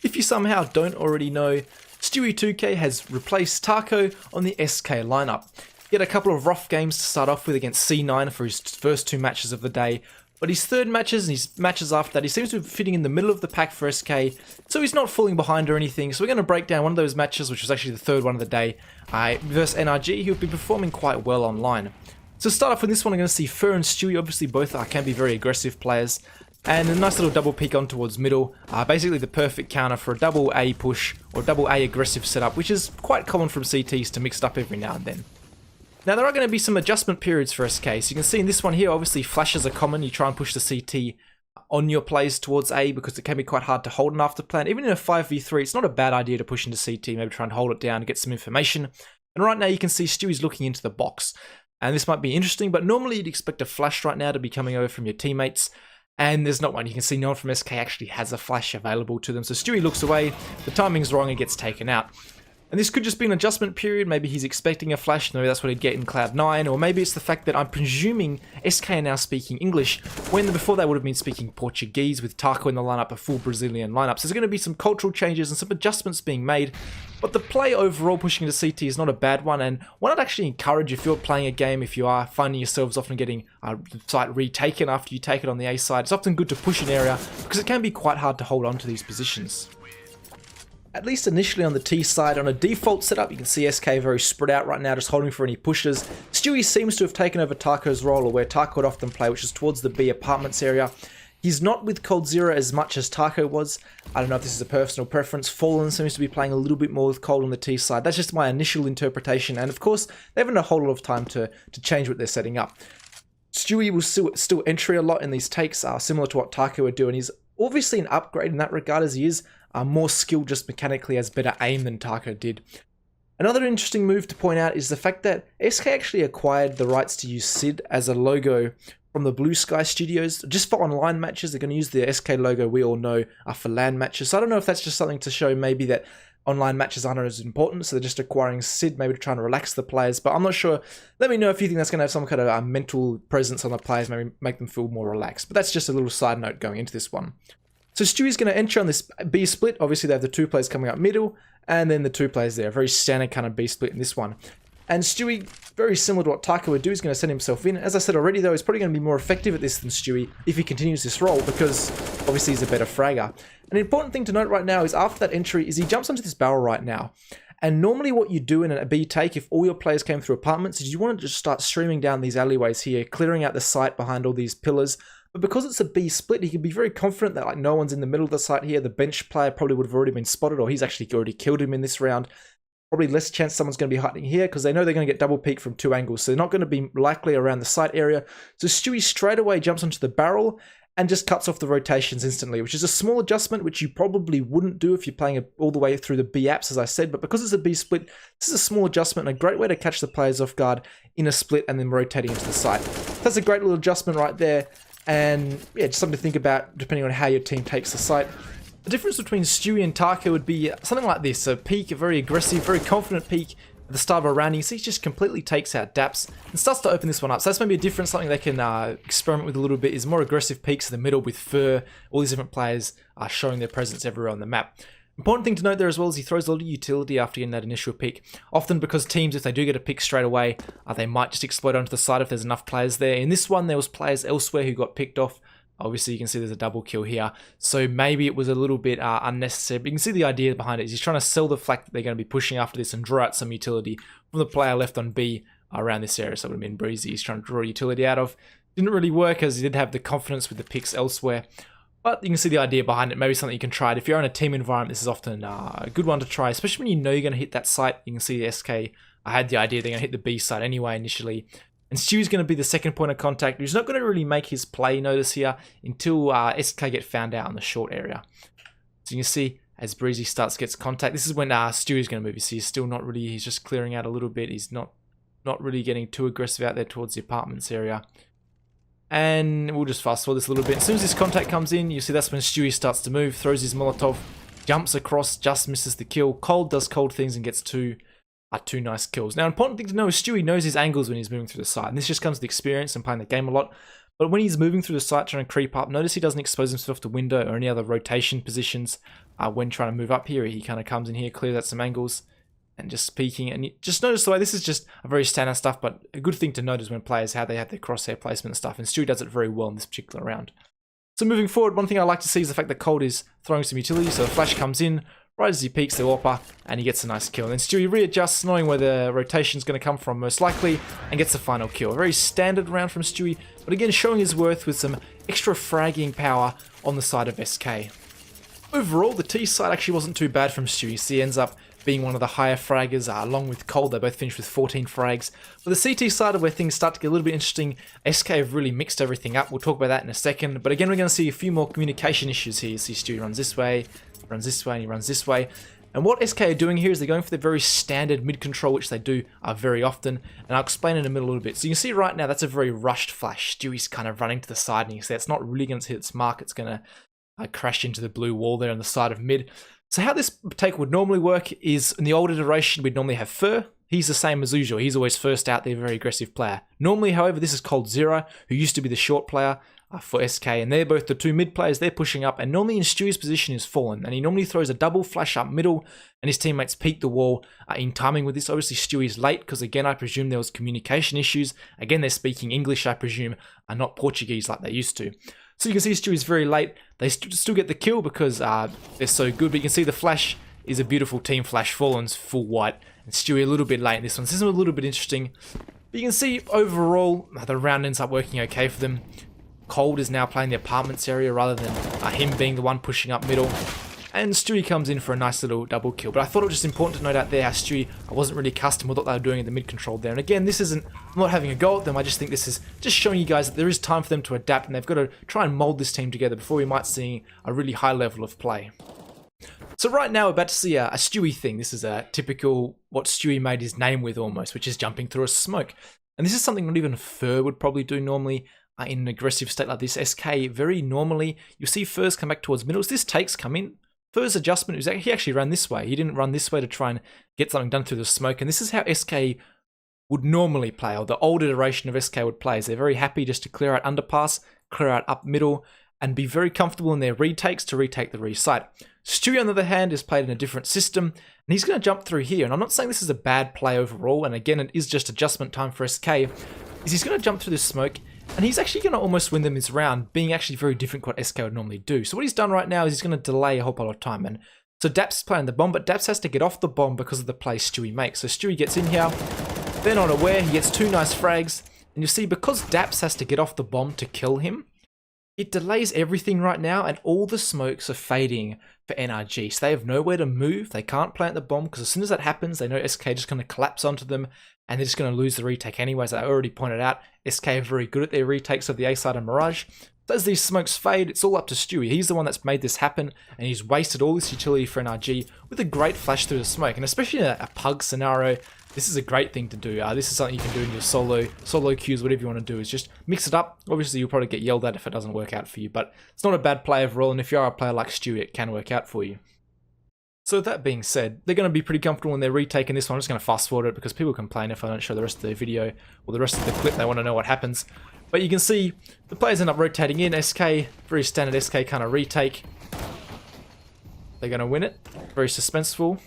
If you somehow don't already know, Stewie2K has replaced Taco on the SK lineup. He had a couple of rough games to start off with against C9 for his first two matches of the day, but his third matches and his matches after that, he seems to be fitting in the middle of the pack for SK, so he's not falling behind or anything. So we're going to break down one of those matches, which was actually the third one of the day, versus NRG, who have been performing quite well online. So to start off with this one, I'm going to see Fur and Stewie. Obviously both can be very aggressive players. And a nice little double peek on towards middle, basically the perfect counter for a double A push or double A aggressive setup, which is quite common from CTs to mix it up every now and then. Now there are going to be some adjustment periods for SK, so you can see in this one here, obviously flashes are common. You try and push the CT on your plays towards A because it can be quite hard to hold an after plan. Even in a 5v3, it's not a bad idea to push into CT, maybe try and hold it down to get some information. And right now you can see Stewie's looking into the box. And this might be interesting, but normally you'd expect a flash right now to be coming over from your teammates. And there's not one. You can see no one from SK actually has a flash available to them. So Stewie looks away, the timing's wrong, and gets taken out. And this could just be an adjustment period. Maybe he's expecting a flash, maybe that's what he'd get in Cloud9, or maybe it's the fact that I'm presuming SK are now speaking English, when before they would have been speaking Portuguese with Taco in the lineup, a full Brazilian lineup. So there's going to be some cultural changes and some adjustments being made. But the play overall pushing into CT is not a bad one, and one I'd actually encourage if you're playing a game, if you are finding yourselves often getting the site retaken after you take it on the A side, it's often good to push an area because it can be quite hard to hold on to these positions. At least initially on the T side, on a default setup, you can see SK very spread out right now, just holding for any pushes. Stewie seems to have taken over Taco's role, or where Taco would often play, which is towards the B apartments area. He's not with coldzera as much as Taco was. I don't know if this is a personal preference. Fallen seems to be playing a little bit more with Cold on the T side. That's just my initial interpretation, and of course, they haven't a whole lot of time to change what they're setting up. Stewie will still entry a lot in these takes, similar to what Taco would do, and he's obviously an upgrade in that regard as he is more skilled just mechanically, has better aim than Taco did. Another interesting move to point out is the fact that SK actually acquired the rights to use Sid as a logo from the Blue Sky Studios. Just for online matches, they're going to use the SK logo we all know for LAN matches. So I don't know if that's just something to show maybe that online matches aren't as important, so they're just acquiring Sid, maybe to try and relax the players, but I'm not sure. Let me know if you think that's going to have some kind of mental presence on the players, maybe make them feel more relaxed. But that's just a little side note going into this one. So Stewie's going to enter on this B split. Obviously, they have the two players coming up middle, and then the two players there. Very standard kind of B split in this one. And Stewie, very similar to what Taco would do, is going to send himself in. As I said already, though, he's probably going to be more effective at this than Stewie if he continues this role, because obviously he's a better fragger. An important thing to note right now is after that entry is he jumps onto this barrel right now. And normally what you do in a B take, if all your players came through apartments, is you want to just start streaming down these alleyways here, clearing out the site behind all these pillars. But because it's a B split, he can be very confident that like no one's in the middle of the site here. The bench player probably would have already been spotted, or he's actually already killed him in this round. Probably less chance someone's going to be hiding here because they know they're going to get double peek from two angles. So they're not going to be likely around the site area. So Stewie straight away jumps onto the barrel and just cuts off the rotations instantly, which is a small adjustment, which you probably wouldn't do if you're playing all the way through the B apps, as I said. But because it's a B split, this is a small adjustment and a great way to catch the players off guard in a split and then rotating into the site. That's a great little adjustment right there. And yeah, just something to think about depending on how your team takes the site. The difference between Stewie and Taco would be something like this. A peek, a very aggressive, very confident peek at the start of a round. You see he just completely takes out Daps and starts to open this one up. So that's maybe a difference, something they can experiment with a little bit, is more aggressive peeks in the middle with Fur. All these different players are showing their presence everywhere on the map. Important thing to note there as well is he throws a lot of utility after getting that initial pick. Often because teams, if they do get a pick straight away, they might just explode onto the side if there's enough players there. In this one, there was players elsewhere who got picked off. Obviously, you can see there's a double kill here. So maybe it was a little bit unnecessary. But you can see the idea behind it is he's trying to sell the fact that they're going to be pushing after this and draw out some utility from the player left on B around this area. So it would have been Breezy he's trying to draw utility out of. Didn't really work as he did have the confidence with the picks elsewhere. But you can see the idea behind it. Maybe something you can try. If you're in a team environment, this is often a good one to try, especially when you know you're going to hit that site. You can see the SK. I had the idea they're going to hit the B site anyway initially. And Stewie's going to be the second point of contact. He's not going to really make his play notice here until SK get found out in the short area. So you can see as Breezy gets contact. This is when Stewie's going to move. You see he's still not really, he's just clearing out a little bit. He's not really getting too aggressive out there towards the apartments area. And we'll just fast forward this a little bit. As soon as this contact comes in, you see that's when Stewie starts to move, throws his Molotov, jumps across, just misses the kill. Cold does cold things and gets two nice kills. Now, important thing to know is Stewie knows his angles when he's moving through the site. And this just comes with experience and playing the game a lot. But when he's moving through the site trying to creep up, notice he doesn't expose himself to window or any other rotation positions. when trying to move up here. He kind of comes in here, clears out some angles, and just peeking. And you just notice the way this is just a very standard stuff, but a good thing to note is when players, how they have their crosshair placement and stuff. And Stewie does it very well in this particular round. So moving forward, one thing I like to see is the fact that Cold is throwing some utility. So the flash comes in, right as he peeks the AWPer, and he gets a nice kill. And then Stewie readjusts, knowing where the rotation is going to come from most likely, and gets the final kill. A very standard round from Stewie, but again showing his worth with some extra fragging power on the side of SK. Overall, the T side actually wasn't too bad from Stewie. So he ends up being one of the higher fraggers, along with Cold. They both finished with 14 frags. But the CT side of where things start to get a little bit interesting, SK have really mixed everything up. We'll talk about that in a second. But again, we're going to see a few more communication issues here. You see Stewie runs this way, and he runs this way. And what SK are doing here is they're going for the very standard mid control, which they do very often. And I'll explain in a little bit. So you can see right now, that's a very rushed flash. Stewie's kind of running to the side, and you see it's not really going to hit its mark. It's going to crash into the blue wall there on the side of mid. So how this take would normally work is, in the old iteration, we'd normally have Fur. He's the same as usual. He's always first out there, very aggressive player. Normally, however, this is Coldzera, who used to be the short player for SK, and they're both the two mid players. They're pushing up, and normally in Stewie's position is Fallen, and he normally throws a double flash up middle, and his teammates peek the wall in timing with this. Obviously, Stewie's late, because again, I presume there was communication issues. Again, they're speaking English, I presume, and not Portuguese like they used to. So you can see Stewie's very late. They still get the kill because they're so good, but you can see the flash is a beautiful team flash. Fallen's full white, and Stewie a little bit late in this one. So this is a little bit interesting. But you can see overall, the round ends up working okay for them. Cold is now playing the apartments area rather than him being the one pushing up middle. And Stewie comes in for a nice little double kill. But I thought it was just important to note out there how Stewie wasn't really accustomed with what they were doing in the mid control there. And again, this isn't, I'm not having a go at them. I just think this is just showing you guys that there is time for them to adapt, and they've got to try and mold this team together before we might see a really high level of play. So right now we're about to see a Stewie thing. This is a typical what Stewie made his name with almost, which is jumping through a smoke. And this is something not even Fur would probably do normally. In an aggressive state like this, SK very normally, you'll see Furs come back towards middles. This takes come in. Fur's adjustment, he actually ran this way. He didn't run this way to try and get something done through the smoke. And this is how SK would normally play, or the old iteration of SK would play. Is they're very happy just to clear out underpass, clear out up middle, and be very comfortable in their retakes to retake the resite. Stewie, on the other hand, is played in a different system, and he's going to jump through here. And I'm not saying this is a bad play overall, and again, it is just adjustment time for SK, is he's going to jump through this smoke, and he's actually going to almost win them this round, being actually very different to what SK would normally do. So what he's done right now is he's going to delay a whole lot of time. And so Daps is playing the bomb, but Daps has to get off the bomb because of the play Stewie makes. So Stewie gets in here. They're not aware. He gets two nice frags. And you see, because Daps has to get off the bomb to kill him, it delays everything right now, and all the smokes are fading for NRG. So they have nowhere to move. They can't plant the bomb, because as soon as that happens, they know SK is just going to collapse onto them, and they're just going to lose the retake anyway. As I already pointed out, SK are very good at their retakes of the A side and Mirage. So as these smokes fade, it's all up to Stewie. He's the one that's made this happen, and he's wasted all this utility for NRG with a great flash through the smoke. And especially in a pug scenario, this is a great thing to do. This is something you can do in your solo queues, whatever you want to do, is just mix it up. Obviously, you'll probably get yelled at if it doesn't work out for you, but it's not a bad play overall, and if you are a player like Stewie, it can work out for you. So with that being said, they're going to be pretty comfortable in their retake in this one. I'm just going to fast forward it because people complain if I don't show the rest of the video or the rest of the clip. They want to know what happens. But you can see the players end up rotating in. SK, very standard SK kind of retake. They're going to win it. Very suspenseful.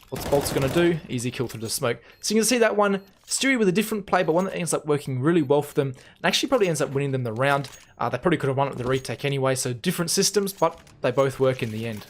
What's Bolt's going to do? Easy kill through the smoke. So you can see that one, Stewie with a different play, but one that ends up working really well for them, and actually probably ends up winning them the round. They probably could have won it with the retake anyway, so different systems, but they both work in the end.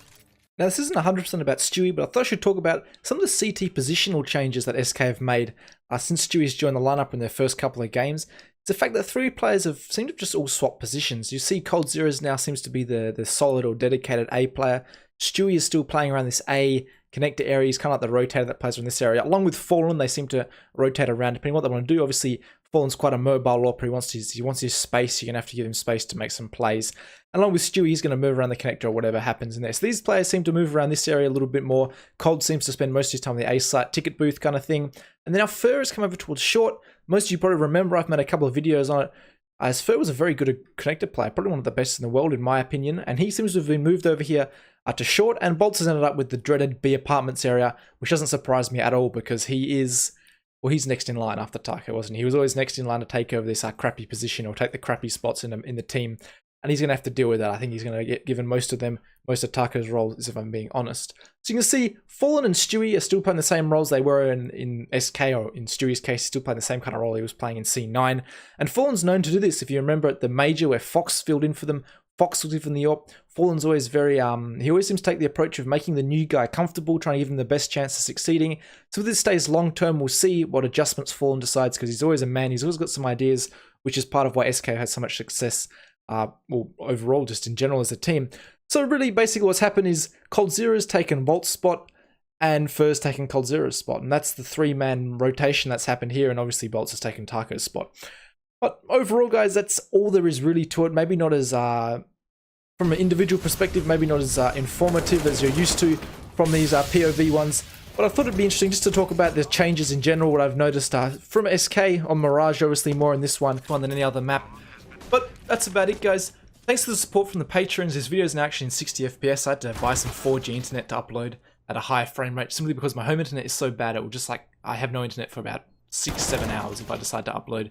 Now this isn't 100% about Stewie, but I thought I should talk about some of the CT positional changes that SK have made since Stewie's joined the lineup in their first couple of games. It's the fact that three players have seemed to just all swap positions. You see Coldzera now seems to be the solid or dedicated A player. Stewie is still playing around this A connector area. He's kind of like the rotator that plays in this area. Along with Fallen, they seem to rotate around depending on what they want to do. Obviously, Fallen's quite a mobile AWPer. He wants his space. You're going to have to give him space to make some plays. Along with Stewie, he's going to move around the connector or whatever happens in there. So these players seem to move around this area a little bit more. Cold seems to spend most of his time on the A site, ticket booth kind of thing. And then our Fur has come over towards short. Most of you probably remember I've made a couple of videos on it. As Fur was a very good connector player, probably one of the best in the world in my opinion. And he seems to have been moved over here to short, and Bolts has ended up with the dreaded B apartments area, which doesn't surprise me at all because he is, well, he's next in line after Taco, wasn't he? He was always next in line to take over this crappy position or take the crappy spots in the team. and he's going to have to deal with that. I think he's going to get given most of Taco's roles, if I'm being honest. So you can see Fallen and Stewie are still playing the same roles they were in SK, or in Stewie's case, he's still playing the same kind of role he was playing in C9. And Fallen's known to do this. If you remember at the Major where Fox filled in for them, Fox was in the AWP. Fallen's always very, he always seems to take the approach of making the new guy comfortable, trying to give him the best chance of succeeding. So if this stays long term, we'll see what adjustments Fallen decides, because he's always a man, he's always got some ideas, which is part of why SK has so much success, well, overall, just in general as a team. So really, basically what's happened is coldzera's taken Volt's spot, and Fur's taken coldzera's spot, and that's the 3-man rotation that's happened here, and obviously Bolts has taken Taco's spot. But overall, guys, that's all there is really to it. Maybe not as, from an individual perspective, maybe not as informative as you're used to from these POV ones. But I thought it'd be interesting just to talk about the changes in general, what I've noticed from SK on Mirage, obviously more in this one than any other map. But that's about it, guys. Thanks for the support from the patrons. This video is now actually in 60 FPS. I had to buy some 4G internet to upload at a higher frame rate, simply because my home internet is so bad, it will just I have no internet for about 6-7 hours if I decide to upload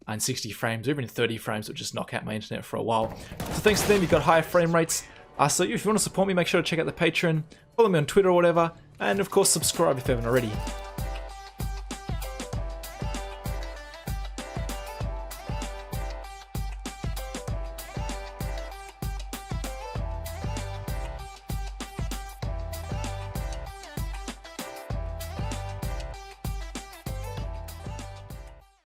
in 60 frames, or even in 30 frames, it'll just knock out my internet for a while. So thanks to them, you've got higher frame rates. So if you want to support me, make sure to check out the Patreon, follow me on Twitter or whatever, and of course subscribe if you haven't already.